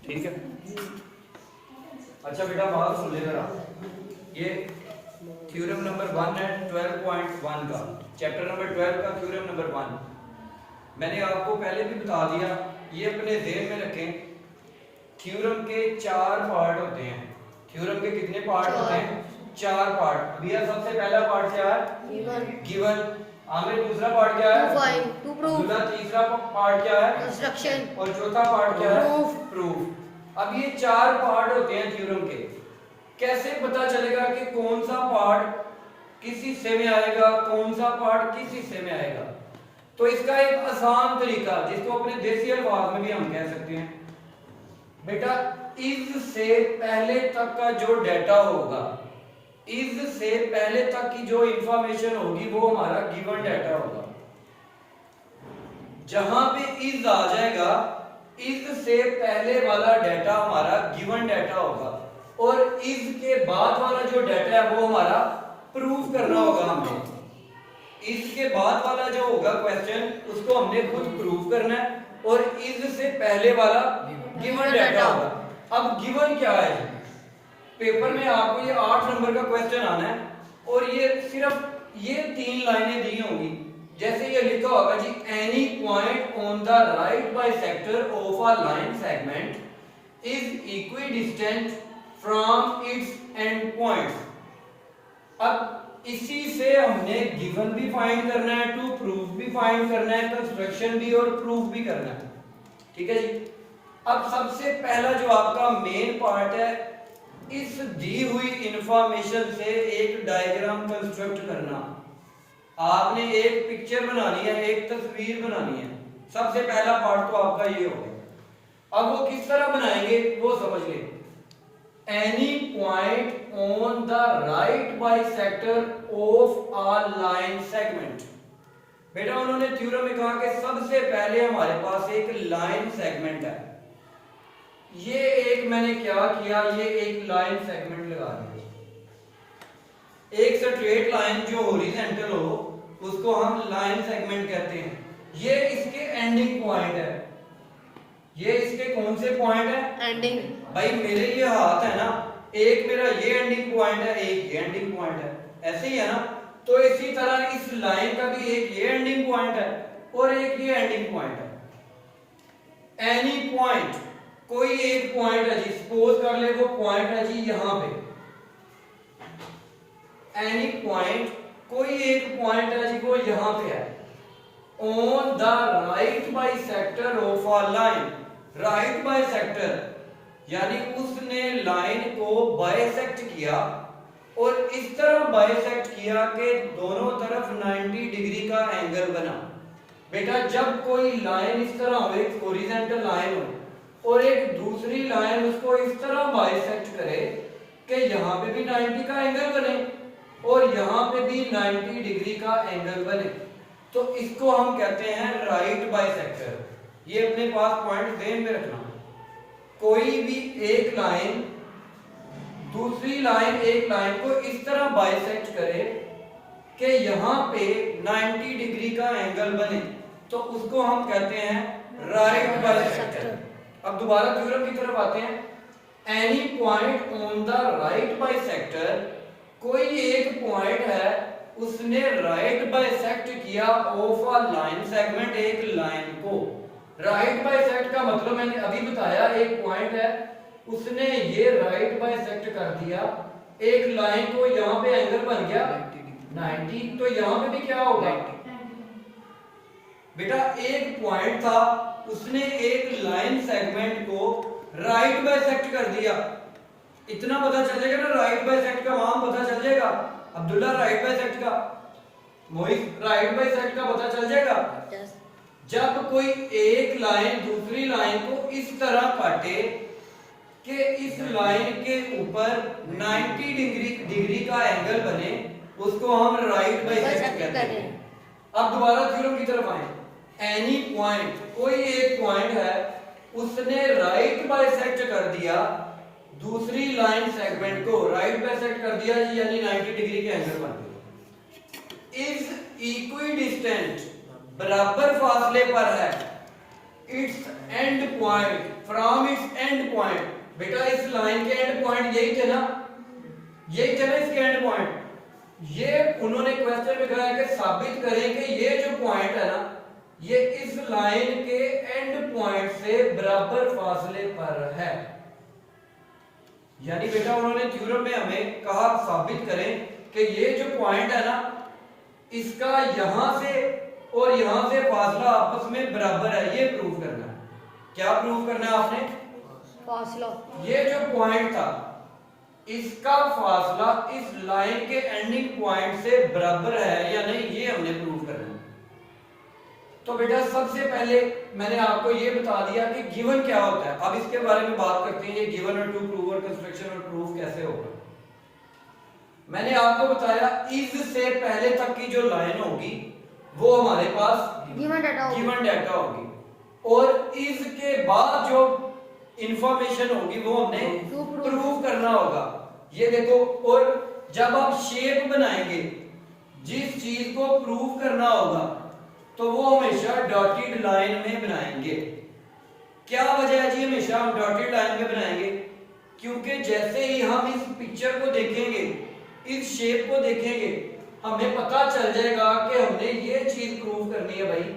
ठीक है। अच्छा बेटा बात सुन ले जरा, ये थ्योरम नंबर 1 है 12.1 का, चैप्टर नंबर 12 का थ्योरम नंबर 1। मैंने आपको पहले भी बता दिया, ये अपने ज़हन में रखें। थ्योरम के 4 पार्ट होते हैं। थ्योरम के कितने पार्ट होते हैं? 4 पार्ट। भैया सबसे पहला पार्ट क्या है? गिवन। आमिर दूसरा पार्ट क्या है? To prove. तीसरा पार्ट क्या है? कंस्ट्रक्शन। और चौथा पार्ट क्या है? प्रूफ। अब ये 4 पार्ट होते हैं थ्योरम के। कैसे पता चलेगा कि कौन सा पार्ट किस हिस्से में आएगा, कौन सा पार्ट किस हिस्से में आएगा? तो इसका एक आसान तरीका, जिसको अपने देसी अल्फाज में भी हम कह सकते हैं, बेटा इज से पहले तक का जो डाटा होगा, इज से पहले तक की जो इंफॉर्मेशन होगी वो हमारा गिवन डाटा होगा। जहां पे इज आ जाएगा, इज से पहले वाला डाटा हमारा गिवन डाटा होगा, और इज के बाद वाला जो डाटा है वो हमारा प्रूफ करना होगा हमें। इज के बाद वाला जो होगा क्वेश्चन, उसको हमने खुद प्रूफ करना है, और इज से पहले वाला गिवन डाटा होगा। अब गिवन क्या है? पेपर में आपको ये 8 नंबर का क्वेश्चन आना है, और ये सिर्फ ये 3 लाइनें दी होंगी। जैसे ये लिखा होगा जी, any point on the right bisector of a line segment is equidistant from its end points. अब इसी से हमने गिवन भी फाइंड करना है, टू प्रूफ भी फाइंड करना है, कंस्ट्रक्शन भी और प्रूफ भी करना है। ठीक है जी। अब सबसे पहला जो आपका मेन पार्ट है, इस दी हुई इंफॉर्मेशन से एक डायग्राम कंस्ट्रक्ट करना। आपने एक पिक्चर बनानी है, एक तस्वीर बनानी है। सबसे पहला पार्ट तो आपका ये हो गया। अब वो किस तरह बनाएंगे वो समझ ले। Any point on the right bisector of a line segment. बेटा उन्होंने थ्योरम में कहा कि सबसे पहले हमारे पास एक लाइन सेगमेंट है। ये एक मैंने क्या किया, ये एक लाइन सेगमेंट लगा दिया। एक स्ट्रेट लाइन जो हॉरिजॉन्टल हो उसको हम लाइन सेगमेंट कहते हैं। ये इसके एंडिंग पॉइंट है। ये इसके कौन से पॉइंट है? एंडिंग। भाई मेरे ये हाथ है ना, एक मेरा ये एंडिंग पॉइंट है, एक ये एंडिंग पॉइंट है, ऐसे ही है ना। तो इसी तरह इस लाइन का भी एक ये एंडिंग पॉइंट है और एक ये एंडिंग पॉइंट है। एनी पॉइंट, कोई एक पॉइंट है जी, सपोज कर ले वो पॉइंट है जी यहां पे। एनी पॉइंट, कोई एक पॉइंट है जी वो यहां पे है। On the right bisector of a line. Right bisector यानी उसने लाइन को बाइसेक्ट किया, और इस तरह बाइसेक्ट किया कि दोनों तरफ 90 डिग्री का एंगल बना। बेटा जब कोई लाइन इस तरह हो, एक हॉरिजॉन्टल लाइन हो और एक दूसरी लाइन उसको इस तरह बाइसेक्ट करे कि यहां पे भी 90 का एंगल बने और यहां पे भी 90 डिग्री का एंगल बने, तो इसको हम कहते हैं राइट बाइसेक्टर। ये अपने पास पॉइंट ध्यान में रखना। कोई भी एक लाइन दूसरी लाइन, एक लाइन को इस तरह बाइसेक्ट करे कि यहां पे 90 डिग्री का एंगल बने, तो उसको हम कहते हैं राइट बाइसेक्टर। अब दोबारा थ्योरम की तरफ आते हैं। Any point on the right bisector, कोई एक पॉइंट है उसने राइट बाइसेक्ट किया ऑफ अ लाइन सेगमेंट, एक लाइन को। राइट बाइसेक्ट का मतलब मैंने अभी बताया, एक पॉइंट है उसने ये राइट बाइसेक्ट कर दिया, एक लाइन को यहां पे एंगल बन गया 90, तो यहां पे भी क्या होगा बेटा? एक पॉइंट था उसने एक लाइन सेगमेंट को राइट बाइसेक्ट कर दिया। इतना पता चल जाएगा ना, राइट बाइसेक्ट का मान पता चल जाएगा। अब्दुल्ला राइट बाइसेक्ट का, मोहित राइट बाइसेक्ट का पता चल जाएगा। जब कोई एक लाइन दूसरी लाइन को इस तरह काटे कि इस लाइन के ऊपर 90 डिग्री का एंगल बने, उसको हम राइट बाइसेक्ट कहते हैं। अब दोबारा थ्योरम की तरफ आए। एनी पॉइंट, कोई एक पॉइंट है उसने राइट बाइसेक्ट कर दिया दूसरी लाइन सेगमेंट को, राइट बाइसेक्ट कर दिया जी, यानी 90 डिग्री के एंगल बन गए। इज इक्विडिस्टेंट, बराबर फासले पर है, it's and point, from its and point. बेटा इस लाइन के एंड पॉइंट यही थे ना, यही थे ना इसके एंड पॉइंट। ये उन्होंने क्वेश्चन में कहा है कि साबित करें कि ये जो पॉइंट है ना, ये इस लाइन के एंड पॉइंट से बराबर फासले पर है। यानी बेटा उन्होंने थ्योरम में हमें कहा साबित करें कि ये जो पॉइंट है ना, इसका यहां से और यहां से फासला आपस में बराबर है, ये प्रूव करना है। क्या प्रूव करना है आपने? फासला। ये जो पॉइंट था इसका फासला इस लाइन के एंडिंग पॉइंट से बराबर है या नहीं, ये हमने प्रूव करना है। तो बेटा सबसे पहले मैंने आपको ये बता दिया कि गिवन क्या होता है। अब इसके बारे में बात करते हैं, ये गिवन और टू प्रूव और कंस्ट्रक्शन और प्रूफ कैसे होगा। मैंने आपको बताया इज से पहले तक की जो लाइन होगी वो हमारे पास गिवन डाटा होगी, और इज के बाद जो इंफॉर्मेशन होगी वो हमने प्रूव करना होगा। ये देखो, और जब आप शेप बनाएंगे, जिस चीज को प्रूव करना होगा तो वो हमेशा डॉटेड लाइन में बनाएंगे। क्या वजह है जी हमेशा हम डॉटेड लाइन में बनाएंगे? क्योंकि जैसे ही हम इस पिक्चर को देखेंगे, इस शेप को देखेंगे, हमें पता चल जाएगा कि हमने ये चीज प्रूव करनी है भाई,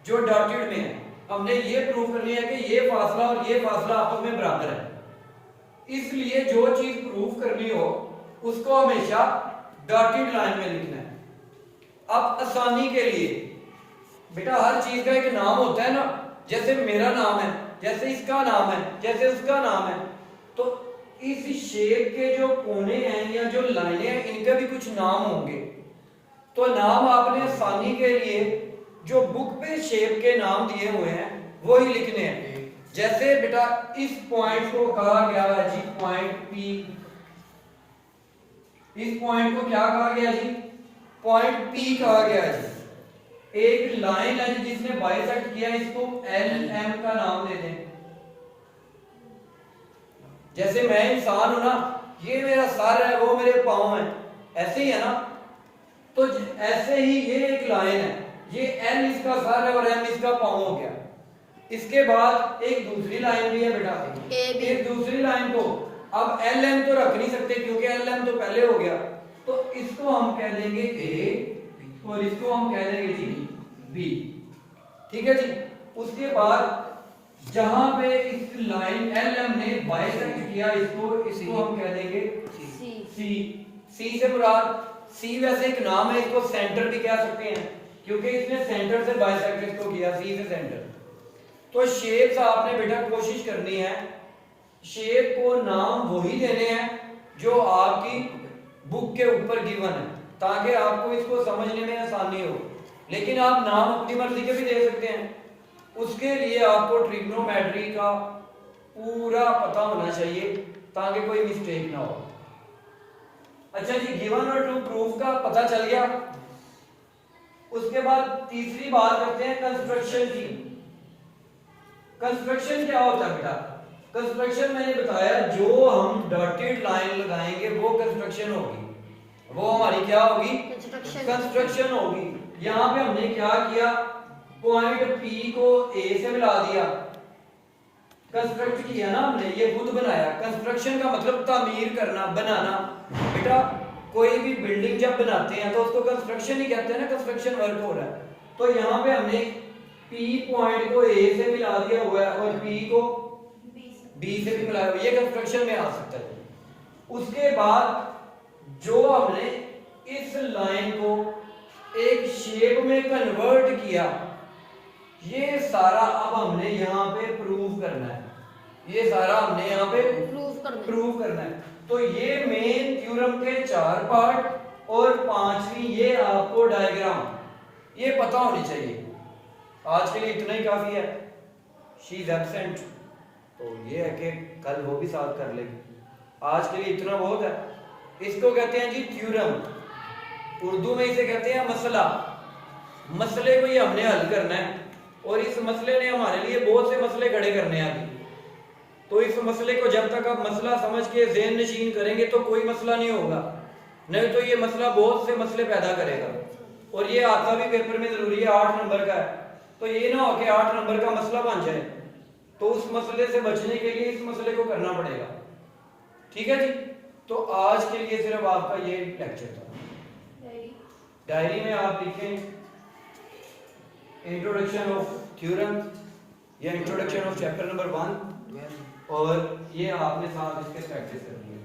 जो डॉटेड में है हमने ये प्रूव करनी है कि ये फासला और ये फासला आपस में बराबर है। इसलिए जो चीज प्रूव करनी हो उसको हमेशा डॉटेड लाइन में लिखना है। अब आसानी के लिए बेटा हर चीज का एक नाम होता है ना, जैसे मेरा नाम है, जैसे इसका नाम है, जैसे उसका नाम है, तो इस शेप के जो कोने हैं या जो लाइनें हैं इनके भी कुछ नाम होंगे। तो नाम आपने आसानी के लिए जो बुक पे शेप के नाम दिए हुए हैं वो ही लिखने हैं। जैसे बेटा इस पॉइंट को कहा गया है जी पॉइंट पी, इस पॉइंट को क्या कहा गया जी? पॉइंट पी कहा गया है। एक लाइन है जिसने बाइसेक्ट किया, इसको एल एम का नाम दे दें। जैसे मैं इंसान हूं ना, ये मेरा सर है, वो मेरे पांव हैं, ऐसे ही है ना। तो ऐसे ही ये एक लाइन है, ये एल इसका सर है और एम इसका पांव हो गया। इसके बाद एक दूसरी लाइन भी है बेटा, एक दूसरी लाइन को अब एल एम तो रख नहीं सकते क्योंकि एल एम तो पहले हो गया, तो इसको हम कह देंगे ए और इसको हम कह देंगे जी बी। ठीक है जी। उसके बाद जहां पे इस लाइन एल एम ने बाइसेक्ट किया, इसको हम कह देंगे सी। सी से मुराद, सी वैसे एक नाम है, इसको सेंटर भी कह सकते हैं क्योंकि इसने सेंटर से बाइसेक्ट इसको किया, सी से सेंटर। तो शेप्स आपने बेटा कोशिश करनी है शेप को नाम वही देने हैं जो आपकी बुक के ऊपर गिवन है, ताकि आपको इसको समझने में आसानी हो। लेकिन आप नाम अपनी मर्जी के भी दे सकते हैं, उसके लिए आपको ट्रिग्नोमेट्री का पूरा पता होना चाहिए ताकि कोई मिस्टेक ना हो। अच्छा जी, गिवन और टू प्रूफ का पता चल गया। उसके बाद तीसरी बात करते हैं कंस्ट्रक्शन की। कंस्ट्रक्शन क्या होता है बेटा? कंस्ट्रक्शन मैंने बताया जो हम डॉटेड लाइन लगाएंगे वो कंस्ट्रक्शन होगी, वो हमारी क्या होगी? कंस्ट्रक्शन होगी। यहाँ पे हमने क्या किया, पॉइंट P को A से मिला दिया, कंस्ट्रक्ट किया ना हमने, ये खुद बनाया। कंस्ट्रक्शन का मतलब तामीर करना, बनाना। बेटा कोई भी बिल्डिंग जब बनाते हैं तो उसको कंस्ट्रक्शन ही कहते हैं ना, कंस्ट्रक्शन वर्क हो रहा है। तो यहाँ पे हमने P पॉइंट को A से मिला दिया हुआ है और P को B से भी मिलाया हुआ है, ये कंस्ट्रक्शन में आ सकता है। उसके बाद जो हमने इस लाइन को एक शेप में कन्वर्ट किया, ये सारा अब हमने यहाँ पे प्रूव करना है, ये सारा हमने यहाँ पे प्रूव करना है। तो ये मेन थ्योरम के 4 पार्ट और 5वीं ये आपको डायग्राम, ये पता होनी चाहिए। आज के लिए इतना ही काफी है। शी इज एब्सेंट, तो ये है कि कल वो भी साथ कर लेगी। आज के लिए इतना बहुत है। इसको कहते हैं जी थ्योरम, उर्दू में इसे कहते हैं मसला। मसले को ही हमने हल करना है और इस मसले ने हमारे लिए बहुत से मसले खड़े करने हैं अभी। तो इस मसले को जब तक आप मसला समझ के ज़हन नशीन करेंगे तो कोई मसला नहीं होगा, नहीं तो ये मसला बहुत से मसले पैदा करेगा। और ये आता भी पेपर में जरूरी है, 8 नंबर का है। तो ये ना हो कि 8 नंबर का मसला बन जाए, तो उस मसले से बचने के लिए इस मसले को करना पड़ेगा। ठीक है जी, तो आज के लिए सिर्फ आपका ये लेक्चर था। डायरी में आप लिखें इंट्रोडक्शन ऑफ थ्योरम या इंट्रोडक्शन ऑफ चैप्टर नंबर 1, और ये आपने साथ इसके प्रैक्टिस करनी है।